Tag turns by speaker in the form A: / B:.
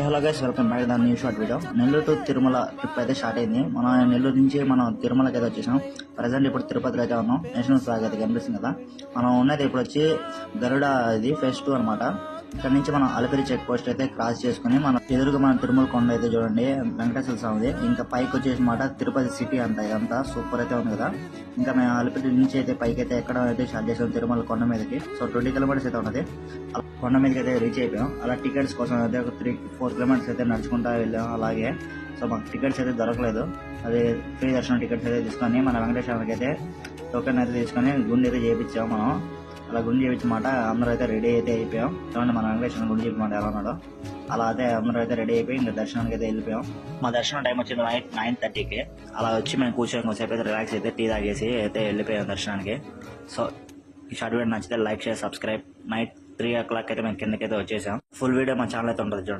A: Hello guys, welcome back the new short video. Nellore to Tirumala trip అయితే start అయింది. మన నెల్లూరు నుంచి మనం తిరుమలకి అయితే వచ్చేసాం. ప్రజెంట్ ఇప్పుడు తిరుపతిలో అయితే ఉన్నాం. నేషనల్ ఫ్లాగ్ అయితే కనిపిస్తుంది కదా. మనం ఉన్నది ఇప్పుడు వచ్చి గరుడ ఇది ఫేజ్ 2 అనమాట. ఇక్కడ నుంచి మనం అలిపిరి చెక్ పోస్ట్ అయితే క్రాస్ చేసుకుని మన ఎదురుగా మన తిరుమల కొండ అయితే చూడండి, వెంకటేశ్వర స్వామిది. ఇంకా పైకి వచ్చేసి మాట తిరుపతి సిటీ అంట. ఇదంతా సూపర్ అయితే ఉంది కదా. ఇంకా మేము అలిపిరి నుంచి అయితే పైకి అయితే ఎక్కడం అయితే స్టార్ట్ చేసాం తిరుమల కొండ మీదకి. సో 20 కిలోమీటర్స్ అయితే ఉన్నది. కొండ మీదకి అయితే రీచ్ అయిపోయాం. అలా టికెట్స్ కోసం అయితే ఒక 3-4 కిలోమీటర్స్ అయితే నడుచుకుంటా వెళ్ళాం. అలాగే సో మాకు టికెట్స్ అయితే దొరకలేదు. అదే ఫ్రీ దర్శనం టికెట్స్ అయితే తీసుకొని మన వెంకటేశ్వరకి అయితే టోకెన్ అయితే తీసుకొని గుండె అయితే చేయించాం మనం. అలా గుండె చేయించమాట అందరూ అయితే రెడీ అయితే అయిపోయాం. చూడండి మన వెంకటేశ్వరం గుండె చెప్పమాట ఎలా ఉన్నాడో. అలా అయితే అందరూ అయితే రెడీ అయిపోయి ఇంకా దర్శనానికి అయితే వెళ్ళిపోయాం. మా దర్శనం టైం వచ్చింది నైట్ 9:30కి. అలా వచ్చి మేము కూర్చొని కొంచెంసేపు అయితే రిలాక్స్ అయితే టీ తాగేసి అయితే వెళ్ళిపోయాం దర్శనానికి. సో ఈ షార్ట్ వీడియో నచ్చితే like, share, subscribe. Night 3 o'clock అయితే మేము కిందకైతే వచ్చేసాం. ఫుల్ వీడియో మా ఛానల్ అయితే ఉంటుంది చూడండి.